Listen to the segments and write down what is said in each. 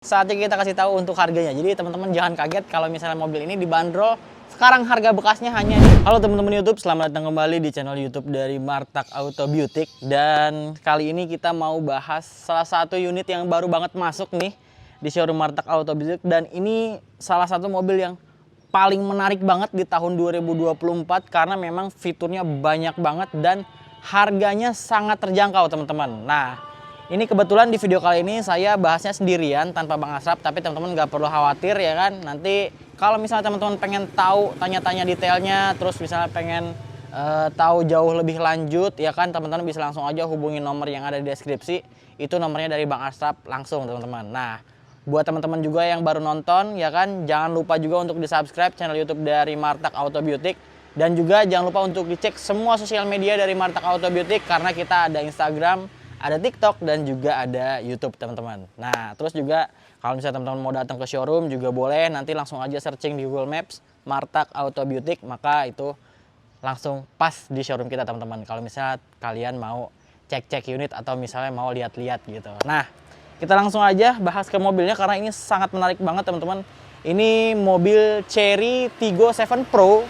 Saatnya kita kasih tahu untuk harganya. Jadi teman-teman jangan kaget kalau misalnya mobil ini dibanderol sekarang harga bekasnya hanya di... Halo teman-teman YouTube, selamat datang kembali di channel YouTube dari Martak Auto Beauty. Dan kali ini kita mau bahas salah satu unit yang baru banget masuk nih di showroom Martak Auto Beauty. Dan ini salah satu mobil yang paling menarik banget di tahun 2024 karena memang fiturnya banyak banget dan harganya sangat terjangkau teman-teman. Nah, ini kebetulan di video kali ini saya bahasnya sendirian tanpa Bang Asraf, tapi teman-teman nggak perlu khawatir ya kan. Nanti kalau misalnya teman-teman pengen tahu, tanya-tanya detailnya, terus misalnya pengen tahu jauh lebih lanjut ya kan, teman-teman bisa langsung aja hubungi nomor yang ada di deskripsi. Itu nomornya dari Bang Asraf langsung teman-teman. Nah, buat teman-teman juga yang baru nonton ya kan, jangan lupa juga untuk di-subscribe channel YouTube dari Martak Auto Beauty. Dan juga jangan lupa untuk dicek semua sosial media dari Martak Auto Beauty karena kita ada Instagram, ada TikTok, dan juga ada YouTube teman-teman. Nah, terus juga kalau misalnya teman-teman mau datang ke showroom juga boleh, nanti langsung aja searching di Google Maps Martak Auto Beauty, maka itu langsung pas di showroom kita teman-teman. Kalau misalnya kalian mau cek-cek unit atau misalnya mau lihat-lihat gitu. Nah, kita langsung aja bahas ke mobilnya karena ini sangat menarik banget teman-teman. Ini mobil Chery Tiggo 7 Pro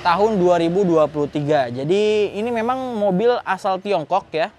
tahun 2023. Jadi ini memang mobil asal Tiongkok ya.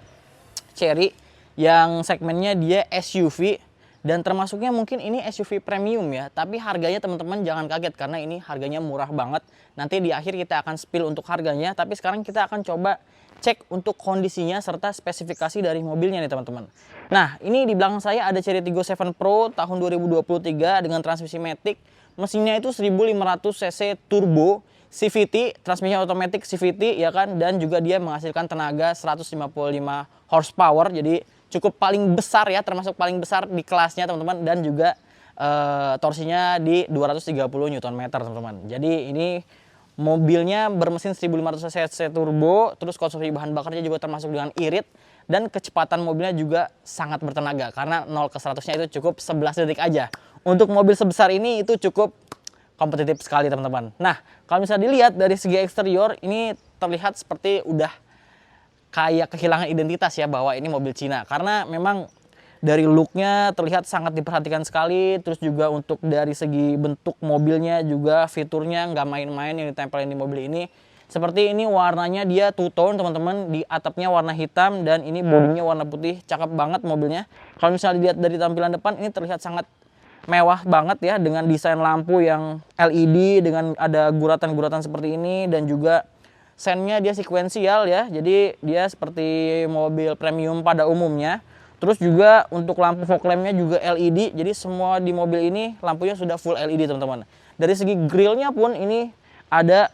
Chery yang segmennya dia SUV dan termasuknya mungkin ini SUV premium ya, tapi harganya teman-teman jangan kaget karena ini harganya murah banget. Nanti di akhir kita akan spill untuk harganya, tapi sekarang kita akan coba cek untuk kondisinya serta spesifikasi dari mobilnya nih teman-teman. Nah, ini di belakang saya ada Chery Tiggo 7 Pro tahun 2023 dengan transmisi matic. Mesinnya itu 1500 cc turbo CVT, transmisi otomatis CVT ya kan, dan juga dia menghasilkan tenaga 155 horsepower, jadi cukup paling besar ya, termasuk paling besar di kelasnya teman-teman, dan juga torsinya di 230 Nm teman-teman. Jadi ini mobilnya bermesin 1500 cc turbo, terus konsumsi bahan bakarnya juga termasuk dengan irit, dan kecepatan mobilnya juga sangat bertenaga karena 0 ke 100-nya itu cukup 11 detik aja. Untuk mobil sebesar ini itu cukup kompetitif sekali teman-teman. Nah, kalau misalnya dilihat dari segi eksterior, ini terlihat seperti udah kayak kehilangan identitas ya bahwa ini mobil Cina. Karena memang dari looknya terlihat sangat diperhatikan sekali. Terus juga untuk dari segi bentuk mobilnya juga fiturnya nggak main-main yang ditempelin di mobil ini. Seperti ini warnanya dia two tone teman-teman, di atapnya warna hitam dan ini bodinya warna putih, cakep banget mobilnya. Kalau misalnya dilihat dari tampilan depan, ini terlihat sangat mewah banget ya dengan desain lampu yang LED dengan ada guratan-guratan seperti ini, dan juga sennya dia sekuensial ya, jadi dia seperti mobil premium pada umumnya. Terus juga untuk lampu fog lampnya juga LED, jadi semua di mobil ini lampunya sudah full LED teman-teman. Dari segi grillnya pun ini ada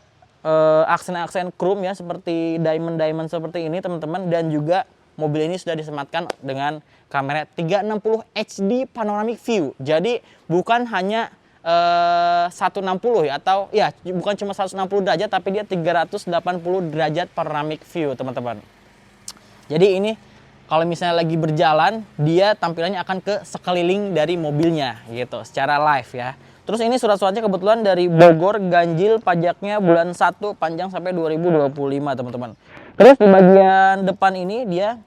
aksen-aksen chrome ya, seperti diamond seperti ini teman-teman, dan juga mobil ini sudah disematkan dengan kamera 360 HD panoramic view. Jadi bukan hanya 160 ya, atau ya bukan cuma 160 derajat tapi dia 380 derajat panoramic view teman-teman. Jadi ini kalau misalnya lagi berjalan dia tampilannya akan ke sekeliling dari mobilnya gitu secara live ya. Terus ini surat-suratnya kebetulan dari Bogor, ganjil pajaknya bulan 1 panjang sampai 2025 teman-teman. Terus di bagian depan ini dia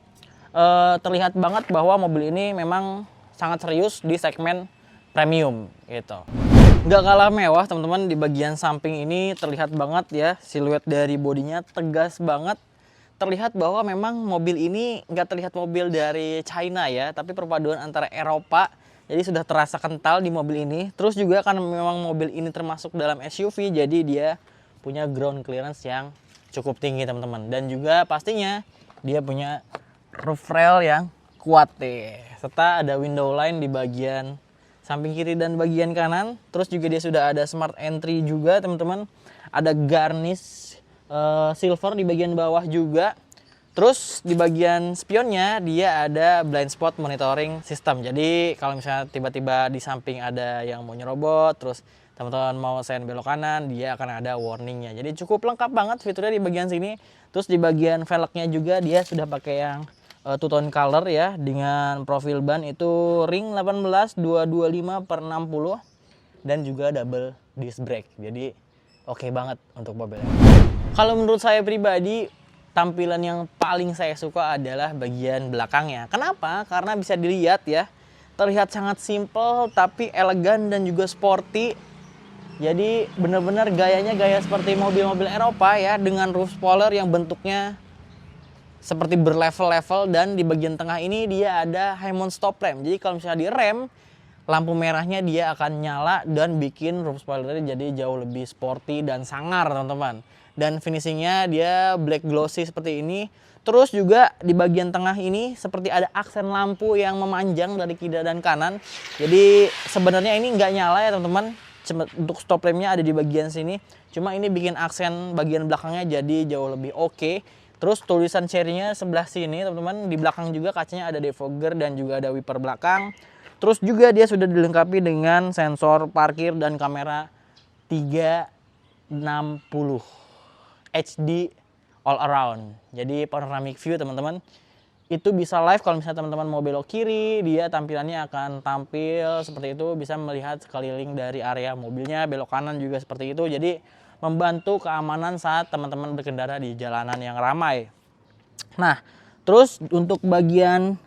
terlihat banget bahwa mobil ini memang sangat serius di segmen premium gitu. Nggak kalah mewah teman-teman, di bagian samping ini terlihat banget ya siluet dari bodinya tegas banget. Terlihat bahwa memang mobil ini nggak terlihat mobil dari China ya, tapi perpaduan antara Eropa. Jadi sudah terasa kental di mobil ini. Terus juga karena memang mobil ini termasuk dalam SUV, jadi dia punya ground clearance yang cukup tinggi teman-teman. Dan juga pastinya dia punya roof rail yang kuat deh. Serta ada window line di bagian samping kiri dan bagian kanan. Terus juga dia sudah ada smart entry juga teman-teman. Ada garnish silver di bagian bawah juga. Terus di bagian spionnya dia ada blind spot monitoring system. Jadi kalau misalnya tiba-tiba di samping ada yang mau nyerobot, terus teman-teman mau sen belok kanan, dia akan ada warningnya. Jadi cukup lengkap banget fiturnya di bagian sini. Terus di bagian velgnya juga dia sudah pakai yang two tone color ya, dengan profil ban itu ring 18 225/60 dan juga double disc brake. Jadi oke banget untuk mobilnya. Kalau menurut saya pribadi, tampilan yang paling saya suka adalah bagian belakangnya. Kenapa? Karena bisa dilihat ya, terlihat sangat simple tapi elegan dan juga sporty. Jadi bener-bener gayanya gaya seperti mobil-mobil Eropa ya, dengan roof spoiler yang bentuknya seperti berlevel-level, dan di bagian tengah ini dia ada high mount stop lamp. Jadi kalau misalnya direm, lampu merahnya dia akan nyala dan bikin roof spoilernya jadi jauh lebih sporty dan sangar teman-teman. Dan finishingnya dia black glossy seperti ini. Terus juga di bagian tengah ini seperti ada aksen lampu yang memanjang dari kiri dan kanan. Jadi sebenarnya ini nggak nyala ya teman-teman. Untuk stop lampnya ada di bagian sini. Cuma ini bikin aksen bagian belakangnya jadi jauh lebih oke. Terus tulisan Chery-nya sebelah sini teman-teman. Di belakang juga kacanya ada defogger dan juga ada wiper belakang. Terus juga dia sudah dilengkapi dengan sensor parkir dan kamera 360 HD all around. Jadi panoramic view teman-teman. Itu bisa live kalau misalnya teman-teman mau belok kiri, dia tampilannya akan tampil seperti itu, bisa melihat sekeliling dari area mobilnya. Belok kanan juga seperti itu. Jadi membantu keamanan saat teman-teman berkendara di jalanan yang ramai. Nah, terus untuk bagian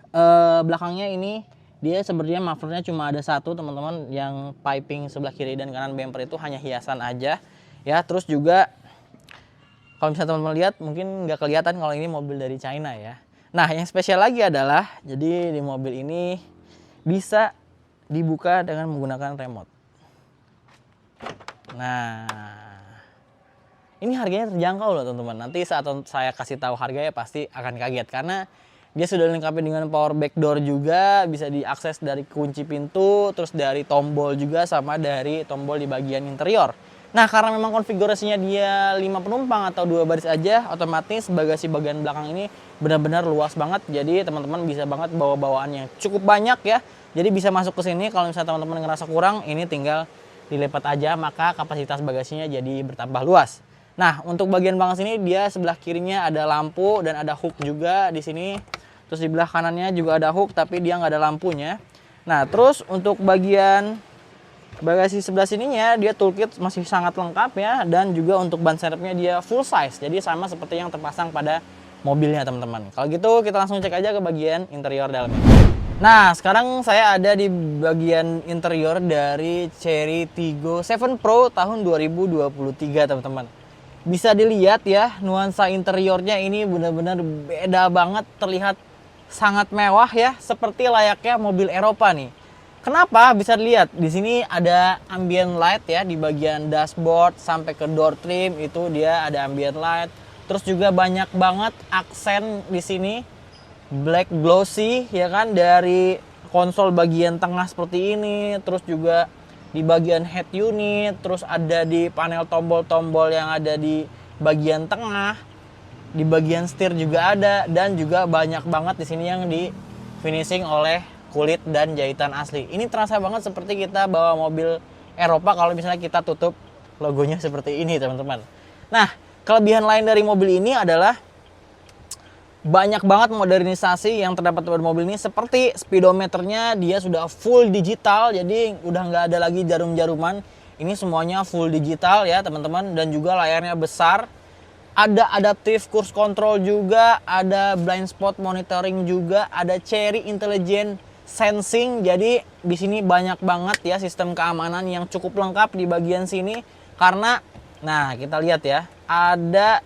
belakangnya ini dia sebenarnya mufflernya cuma ada satu teman-teman, yang piping sebelah kiri dan kanan bumper itu hanya hiasan aja ya. Terus juga kalau misalnya teman-teman lihat mungkin nggak kelihatan kalau ini mobil dari China ya. Nah yang spesial lagi adalah jadi di mobil ini bisa dibuka dengan menggunakan remote. Nah ini harganya terjangkau loh teman-teman. Nanti saat saya kasih tahu harganya pasti akan kaget, karena dia sudah dilengkapi dengan power back door juga, bisa diakses dari kunci pintu, terus dari tombol juga, sama dari tombol di bagian interior. Nah karena memang konfigurasinya dia 5 penumpang atau 2 baris aja, otomatis bagasi bagian belakang ini benar-benar luas banget. Jadi teman-teman bisa banget bawa bawaan yang cukup banyak ya. Jadi bisa masuk ke sini. Kalau misalnya teman-teman ngerasa kurang, ini tinggal dilipat aja, maka kapasitas bagasinya jadi bertambah luas. Nah untuk bagian belakang sini dia sebelah kirinya ada lampu dan ada hook juga di sini. Terus di belah kanannya juga ada hook tapi dia nggak ada lampunya. Nah terus untuk bagian bagasi sebelah sininya dia toolkit masih sangat lengkap ya, dan juga untuk ban serepnya dia full size, jadi sama seperti yang terpasang pada mobilnya teman-teman. Kalau gitu kita langsung cek aja ke bagian interior dalamnya. Nah sekarang saya ada di bagian interior dari Chery Tiggo 7 Pro tahun 2023 teman-teman. Bisa dilihat ya, nuansa interiornya ini benar-benar beda banget, terlihat sangat mewah ya, seperti layaknya mobil Eropa nih. Kenapa? Bisa dilihat di sini ada ambient light ya, di bagian dashboard sampai ke door trim itu dia ada ambient light. Terus juga banyak banget aksen di sini black glossy ya kan, dari konsol bagian tengah seperti ini. Terus juga di bagian head unit, terus ada di panel tombol-tombol yang ada di bagian tengah. Di bagian setir juga ada, dan juga banyak banget di sini yang di finishing oleh kulit dan jahitan asli. Ini terasa banget seperti kita bawa mobil Eropa kalau misalnya kita tutup logonya seperti ini teman-teman. Nah kelebihan lain dari mobil ini adalah banyak banget modernisasi yang terdapat pada mobil ini, seperti speedometernya dia sudah full digital, jadi udah nggak ada lagi jarum-jaruman. Ini semuanya full digital ya teman-teman, dan juga layarnya besar. Ada adaptive cruise control juga, ada blind spot monitoring juga, ada Chery Intelligent Sensing. Jadi di sini banyak banget ya sistem keamanan yang cukup lengkap di bagian sini, karena nah kita lihat ya ada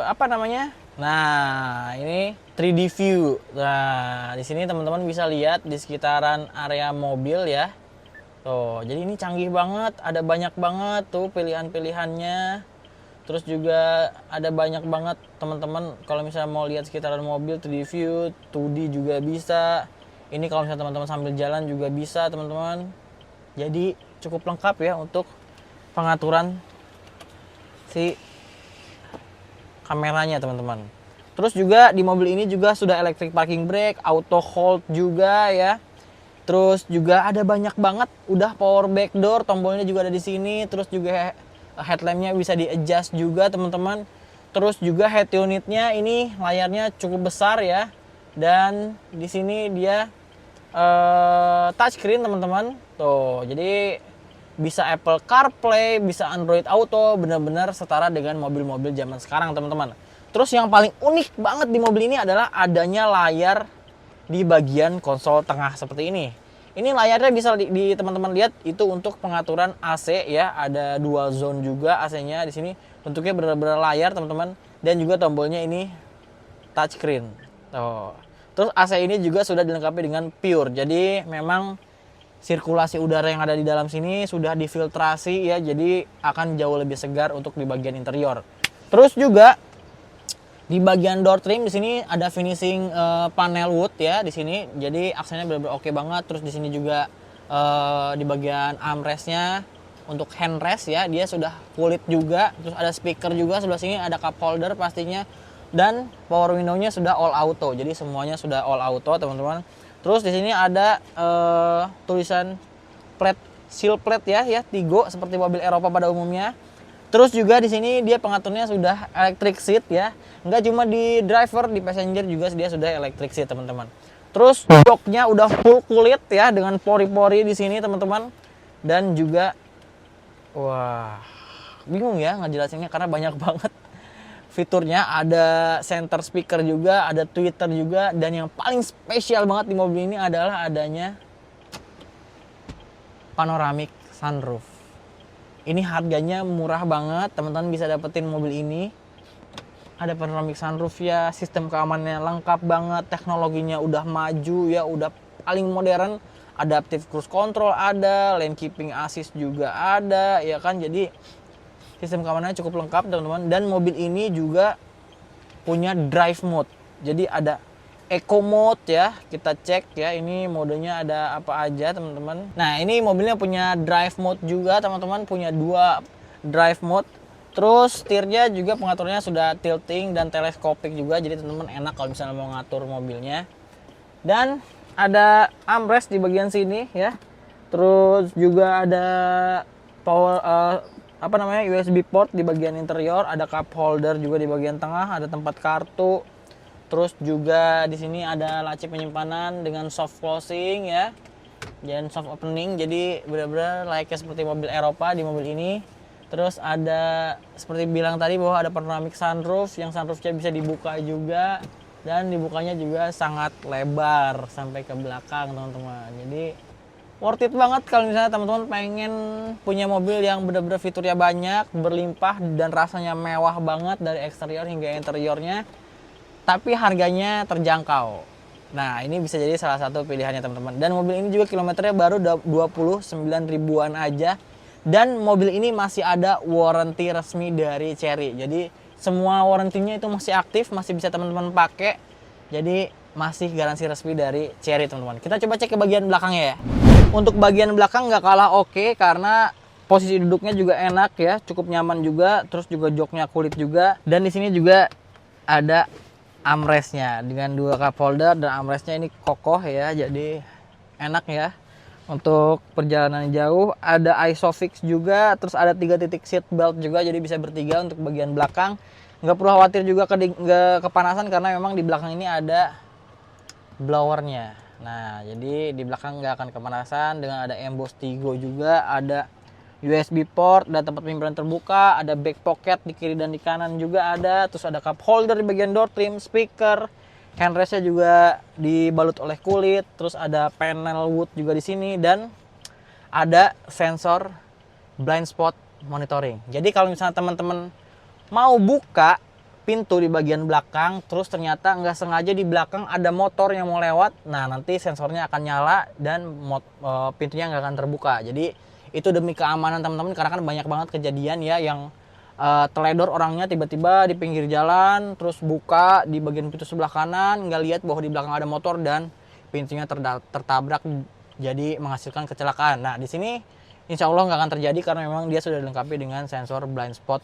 apa namanya? Nah ini 3D view. Nah di sini teman-teman bisa lihat di sekitaran area mobil ya. Tuh jadi ini canggih banget, ada banyak banget tuh pilihan-pilihannya. Terus juga ada banyak banget teman-teman kalau misalnya mau lihat sekitaran mobil 3D view, 2D juga bisa. Ini kalau misalnya teman-teman sambil jalan juga bisa teman-teman. Jadi cukup lengkap ya untuk pengaturan si kameranya teman-teman. Terus juga di mobil ini juga sudah electric parking brake, auto hold juga ya. Terus juga ada banyak banget udah power back door, tombolnya juga ada di sini. Terus juga headlampnya bisa di adjust juga teman-teman. Terus juga head unitnya ini layarnya cukup besar ya, dan di sini dia touchscreen teman-teman. Tuh jadi bisa Apple CarPlay, bisa Android Auto, benar-benar setara dengan mobil-mobil zaman sekarang teman-teman. Terus yang paling unik banget di mobil ini adalah adanya layar di bagian konsol tengah seperti ini. Ini layarnya bisa di teman-teman lihat itu untuk pengaturan AC ya, ada dual zone juga AC-nya di sini. Bentuknya benar-benar layar teman-teman, dan juga tombolnya ini touchscreen. Tuh. Terus AC ini juga sudah dilengkapi dengan Pure. Jadi memang sirkulasi udara yang ada di dalam sini sudah difiltrasi ya, jadi akan jauh lebih segar untuk di bagian interior. Terus juga di bagian door trim di sini ada finishing panel wood ya di sini. Jadi aksennya benar-benar oke banget. Terus di sini juga di bagian armrestnya untuk handrest ya, dia sudah kulit juga. Terus ada speaker juga sebelah sini, ada cup holder pastinya. Dan power window-nya sudah all auto. Jadi semuanya sudah all auto, teman-teman. Terus di sini ada tulisan plate, seal plate ya, Tigo seperti mobil Eropa pada umumnya. Terus juga di sini dia pengaturnya sudah electric seat ya. Enggak cuma di driver, di passenger juga dia sudah electric seat, teman-teman. Terus joknya udah full kulit ya dengan pori-pori di sini, teman-teman. Dan juga wah, bingung ya ngejelasinnya karena banyak banget fiturnya. Ada center speaker juga, ada tweeter juga, dan yang paling spesial banget di mobil ini adalah adanya panoramic sunroof. Ini harganya murah banget, teman-teman bisa dapetin mobil ini. Ada panoramic sunroof ya, sistem keamanannya lengkap banget, teknologinya udah maju ya, udah paling modern. Adaptive cruise control ada, lane keeping assist juga ada ya kan. Jadi sistem keamanannya cukup lengkap, teman-teman. Dan mobil ini juga punya drive mode. Jadi ada eco mode ya, kita cek ya, ini modenya ada apa aja, teman-teman. Nah, ini mobilnya punya drive mode juga, teman-teman, punya 2 drive mode. Terus setirnya juga pengaturnya sudah tilting dan teleskopik juga, jadi teman-teman enak kalau misalnya mau ngatur mobilnya. Dan ada armrest di bagian sini ya. Terus juga ada power USB port di bagian interior, ada cup holder juga di bagian tengah, ada tempat kartu. Terus juga di sini ada laci penyimpanan dengan soft closing ya, dan soft opening. Jadi benar-benar layaknya seperti mobil Eropa di mobil ini. Terus ada seperti bilang tadi bahwa ada panoramic sunroof, yang sunroofnya bisa dibuka juga, dan dibukanya juga sangat lebar sampai ke belakang, teman-teman. Jadi worth it banget kalau misalnya teman-teman pengen punya mobil yang benar-benar fiturnya banyak, berlimpah, dan rasanya mewah banget dari eksterior hingga interiornya, tapi harganya terjangkau. Nah, ini bisa jadi salah satu pilihannya, teman-teman. Dan mobil ini juga kilometernya baru 29 ribuan aja. Dan mobil ini masih ada warranty resmi dari Chery. Jadi semua warrantinya itu masih aktif, masih bisa teman-teman pakai. Jadi masih garansi resmi dari Chery, teman-teman. Kita coba cek ke bagian belakangnya ya. Untuk bagian belakang nggak kalah oke, karena posisi duduknya juga enak ya, cukup nyaman juga. Terus juga joknya kulit juga. Dan di sini juga ada armrestnya dengan 2 cup holder, dan armrestnya ini kokoh ya, jadi enak ya untuk perjalanan jauh. Ada isofix juga, terus ada 3 titik seat belt juga, jadi bisa bertiga untuk bagian belakang. Nggak perlu khawatir juga nggak kepanasan karena memang di belakang ini ada blowernya. Nah, jadi di belakang nggak akan kepanasan, dengan ada emboss Tigo juga, ada USB port, dan tempat penyimpanan terbuka, ada back pocket di kiri dan di kanan juga ada. Terus ada cup holder di bagian door trim, speaker, handrestnya juga dibalut oleh kulit. Terus ada panel wood juga di sini, dan ada sensor blind spot monitoring. Jadi kalau misalnya teman-teman mau buka pintu di bagian belakang, terus ternyata nggak sengaja di belakang ada motor yang mau lewat, nah nanti sensornya akan nyala dan pintunya nggak akan terbuka. Jadi itu demi keamanan teman-teman, karena kan banyak banget kejadian ya yang teledor orangnya tiba-tiba di pinggir jalan, terus buka di bagian pintu sebelah kanan, nggak lihat bahwa di belakang ada motor dan pintunya tertabrak, jadi menghasilkan kecelakaan. Nah, di sini insya Allah nggak akan terjadi karena memang dia sudah dilengkapi dengan sensor blind spot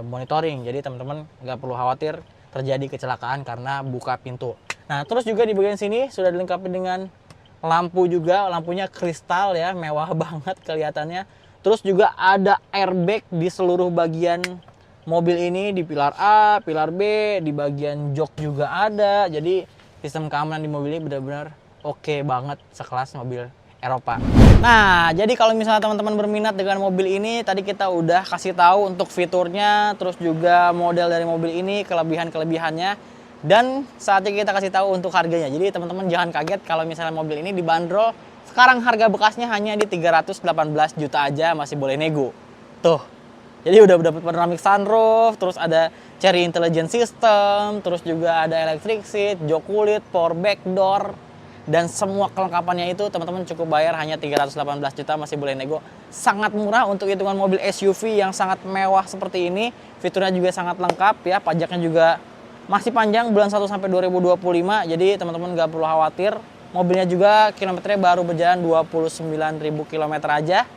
monitoring. Jadi teman-teman nggak perlu khawatir terjadi kecelakaan karena buka pintu. Nah, terus juga di bagian sini sudah dilengkapi dengan lampu juga, lampunya kristal ya, mewah banget kelihatannya. Terus juga ada airbag di seluruh bagian mobil ini, di pilar A, pilar B, di bagian jok juga ada. Jadi sistem keamanan di mobil ini benar-benar oke banget, sekelas mobil Eropa. Nah, jadi kalau misalnya teman-teman berminat dengan mobil ini, tadi kita udah kasih tahu untuk fiturnya, terus juga model dari mobil ini, kelebihan-kelebihannya. Dan saatnya kita kasih tahu untuk harganya. Jadi teman-teman jangan kaget kalau misalnya mobil ini dibanderol sekarang harga bekasnya hanya di 318 juta aja, masih boleh nego. Tuh. Jadi udah dapat panoramic sunroof, terus ada Cherry Intelligent System, terus juga ada electric seat, jok kulit, power back door, dan semua kelengkapannya itu teman-teman cukup bayar hanya 318 juta, masih boleh nego. Sangat murah untuk hitungan mobil SUV yang sangat mewah seperti ini. Fiturnya juga sangat lengkap ya, pajaknya juga masih panjang bulan 1 sampai 2025, jadi teman-teman nggak perlu khawatir. Mobilnya juga kilometernya baru berjalan 29.000 km aja.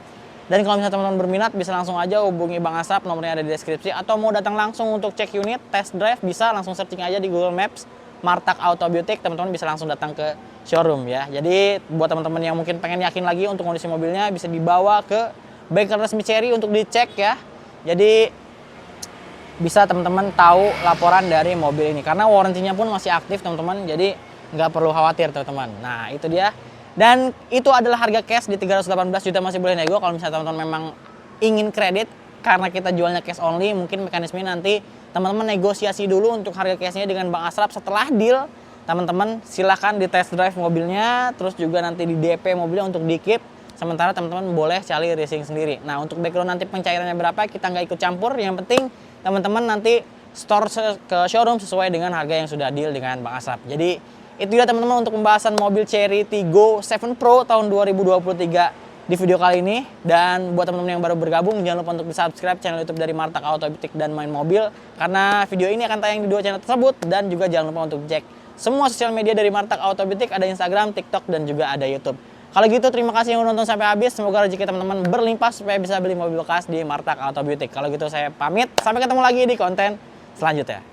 Dan kalau misalnya teman-teman berminat bisa langsung aja hubungi Bang Asap, nomornya ada di deskripsi. Atau mau datang langsung untuk cek unit, test drive, bisa langsung searching aja di Google Maps Martak Auto Beautik, teman-teman bisa langsung datang ke showroom ya. Jadi buat teman-teman yang mungkin pengen yakin lagi untuk kondisi mobilnya, bisa dibawa ke bengkel resmi Cherry untuk dicek ya. Jadi bisa teman-teman tahu laporan dari mobil ini, karena warrantinya pun masih aktif teman-teman, jadi nggak perlu khawatir teman-teman. Nah itu dia, dan itu adalah harga cash di 318 juta, masih boleh nego. Kalau misalnya teman-teman memang ingin kredit, karena kita jualnya cash only, mungkin mekanismenya nanti teman-teman negosiasi dulu untuk harga cashnya dengan Bang Asraf. Setelah deal, teman-teman silahkan di test drive mobilnya, terus juga nanti di DP mobilnya untuk di-keep. Sementara teman-teman boleh cari racing sendiri. Nah untuk background nanti pencairannya berapa kita nggak ikut campur, yang penting teman-teman nanti store ke showroom sesuai dengan harga yang sudah deal dengan Bang Asap. Jadi itu dia teman-teman untuk pembahasan mobil Cherry Tiggo 7 Pro tahun 2023 di video kali ini. Dan buat teman-teman yang baru bergabung, jangan lupa untuk di subscribe channel YouTube dari Martak Auto Beautik dan Main Mobil, karena video ini akan tayang di 2 channel tersebut. Dan juga jangan lupa untuk cek semua sosial media dari Martak Auto Beautik, ada Instagram, TikTok, dan juga ada YouTube. Kalau gitu terima kasih yang nonton sampai habis. Semoga rezeki teman-teman berlimpah supaya bisa beli mobil bekas di Martak Auto Beautik. Kalau gitu saya pamit. Sampai ketemu lagi di konten selanjutnya.